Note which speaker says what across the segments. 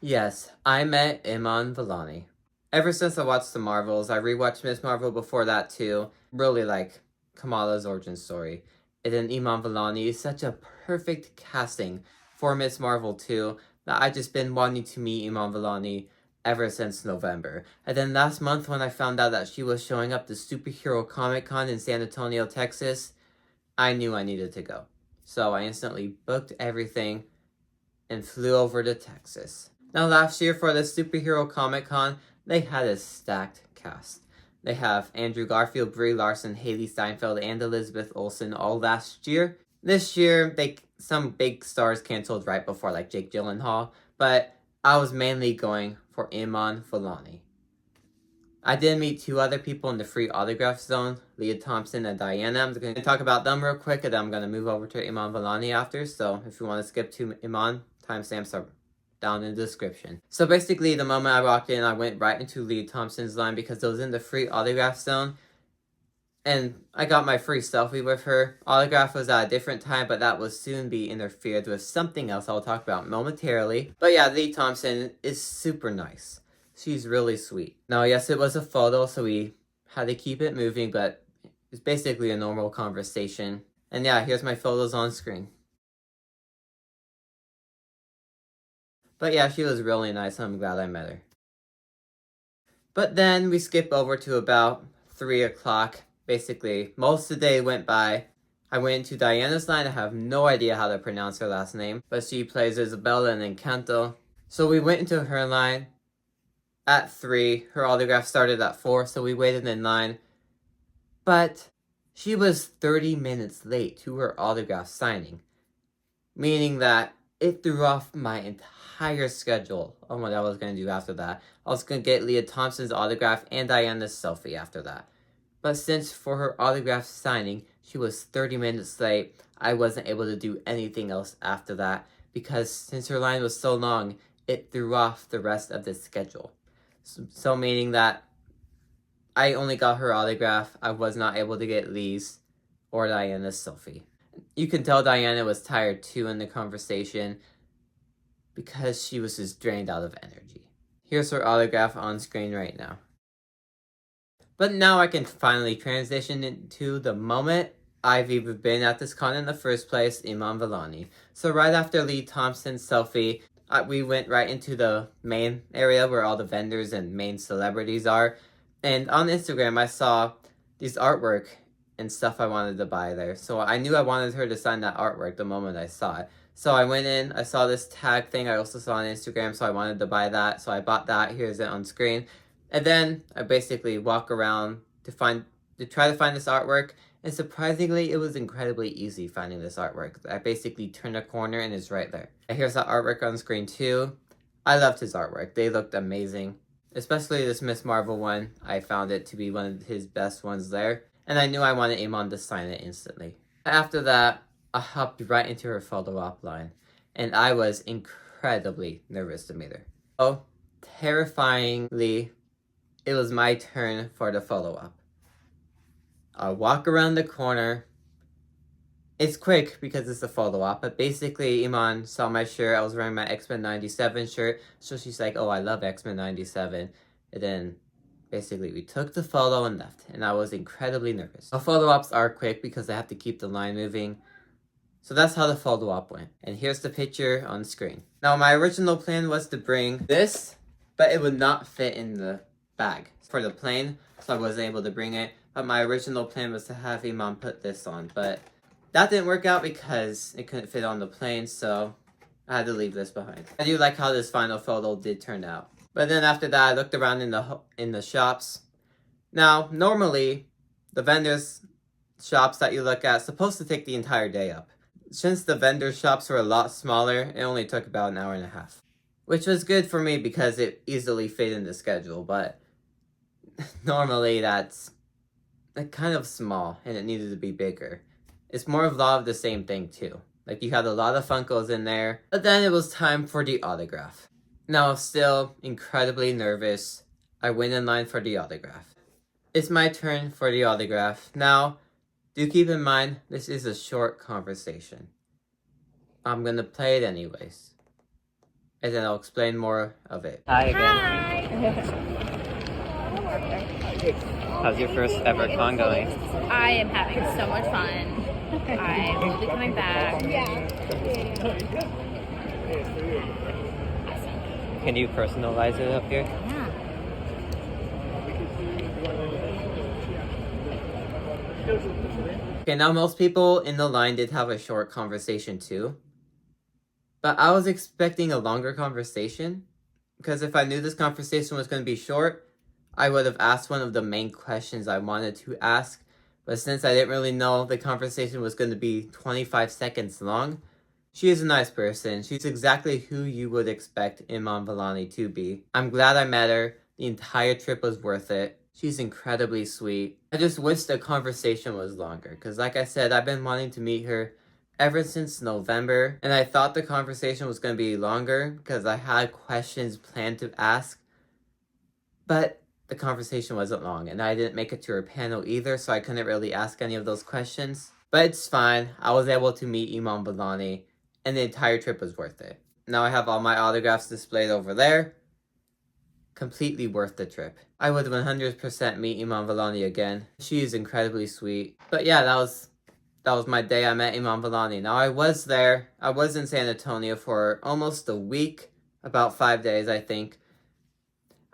Speaker 1: Yes, I met Iman Vellani. Ever since I watched the Marvels, I rewatched Miss Marvel before that too. Really like Kamala's origin story. And then Iman Vellani is such a perfect casting for Miss Marvel too that I just been wanting to meet Iman Vellani ever since November. And then last month when I found out that she was showing up to Superhero Comic Con in San Antonio, Texas, I knew I needed to go. So I instantly booked everything and flew over to Texas. Now, last year for the Superhero Comic Con, they had a stacked cast. They have Andrew Garfield, Brie Larson, Haley Steinfeld, and Elizabeth Olsen all last year. This year, some big stars canceled right before, like Jake Gyllenhaal, but I was mainly going for Iman Vellani. I did meet two other people in the free autograph zone, Lea Thompson and Diana. I'm going to talk about them real quick, and then I'm going to move over to Iman Vellani after. So if you want to skip to Iman, timestamps are down in the description. So basically, the moment I walked in, I went right into Lea Thompson's line because it was in the free autograph zone. And I got my free selfie with her. Autograph was at a different time, but that will soon be interfered with something else I'll talk about momentarily. But yeah, Lea Thompson is super nice. She's really sweet. Now, yes, it was a photo, so we had to keep it moving, but it's basically a normal conversation. And yeah, here's my photos on screen. But yeah, she was really nice, and I'm glad I met her. But then we skip over to about 3 o'clock. Basically, most of the day went by. I went into Diana's line. I have no idea how to pronounce her last name, but she plays Isabella in Encanto. So we went into her line at 3. Her autograph started at 4, so we waited in line. But she was 30 minutes late to her autograph signing, meaning that it threw off my entire schedule on what I was going to do after that. I was going to get Lea Thompson's autograph and Diana's selfie after that. But since for her autograph signing, she was 30 minutes late, I wasn't able to do anything else after that because since her line was so long, it threw off the rest of the schedule. So meaning that I only got her autograph, I was not able to get Lee's or Diana's selfie. You can tell Diana was tired too in the conversation because she was just drained out of energy. Here's her autograph on screen right now. But now I can finally transition into the moment I've even been at this con in the first place, Iman Vellani. So right after Lea Thompson's selfie, we went right into the main area where all the vendors and main celebrities are. And on Instagram, I saw these artwork and stuff I wanted to buy there. So I knew I wanted her to sign that artwork the moment I saw it. So I went in, I saw this tag thing I also saw on Instagram, so I wanted to buy that. So I bought that. Here's it on screen. And then I basically walk around to try to find this artwork. And surprisingly, it was incredibly easy finding this artwork. I basically turned a corner and it's right there. Here's that artwork on screen too. I loved his artwork. They looked amazing. Especially this Miss Marvel one. I found it to be one of his best ones there. And I knew I wanted Iman to sign it instantly. After that, I hopped right into her photo op line. And I was incredibly nervous to meet her. Oh, terrifyingly, it was my turn for the photo op. I walk around the corner. It's quick because it's a photo op, but basically Iman saw my shirt. I was wearing my X-Men 97 shirt, so she's like, oh, I love X-Men 97. And then basically we took the photo and left, and I was incredibly nervous. The photo ops are quick because I have to keep the line moving. So that's how the photo op went. And here's the picture on screen. Now my original plan was to bring this, but it would not fit in the bag for the plane, so I wasn't able to bring it. But my original plan was to have Iman put this on, but that didn't work out because it couldn't fit on the plane, so I had to leave this behind. I do like how this final photo did turn out. But then after that, I looked around in the shops. Now, normally, the vendors' shops that you look at supposed to take the entire day up. Since the vendor shops were a lot smaller, it only took about an hour and a half. Which was good for me because it easily fit in the schedule, but normally that's kind of small and it needed to be bigger. It's more of a lot of the same thing too. Like you had a lot of Funkos in there, but then it was time for the autograph. Now, still incredibly nervous, I went in line for the autograph. It's my turn for the autograph. Now, do keep in mind, this is a short conversation. I'm gonna play it anyways. and then I'll explain more of it. Hi again. How's your first ever con going?
Speaker 2: I am having so much fun. I will be coming back.
Speaker 1: Can you personalize it up here?
Speaker 2: Yeah.
Speaker 1: Okay, now most people in the line did have a short conversation too. But I was expecting a longer conversation, because if I knew this conversation was going to be short, I would have asked one of the main questions I wanted to ask. But since I didn't really know the conversation was going to be 25 seconds long, she is a nice person. She's exactly who you would expect Iman Vellani to be. I'm glad I met her. The entire trip was worth it. She's incredibly sweet. I just wish the conversation was longer, because like I said, I've been wanting to meet her ever since November, and I thought the conversation was going to be longer because I had questions planned to ask, but the conversation wasn't long, and I didn't make it to her panel either, so I couldn't really ask any of those questions. But it's fine. I was able to meet Iman Vellani, and the entire trip was worth it. Now I have all my autographs displayed over there. Completely worth the trip. I would 100% meet Iman Vellani again. She is incredibly sweet. But yeah, that was my day I met Iman Vellani. Now I was there. I was in San Antonio for almost a week. About 5 days, I think.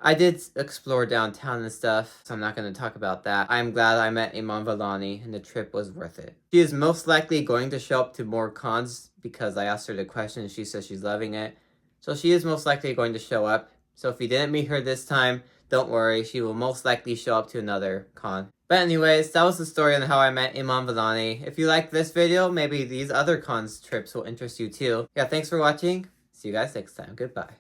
Speaker 1: I did explore downtown and stuff, so I'm not going to talk about that. I'm glad I met Iman Vellani, and the trip was worth it. She is most likely going to show up to more cons, because I asked her the question and she says she's loving it. So she is most likely going to show up. So if you didn't meet her this time, don't worry, she will most likely show up to another con. But anyways, that was the story on how I met Iman Vellani. If you like this video, maybe these other cons trips will interest you too. Yeah, thanks for watching. See you guys next time. Goodbye.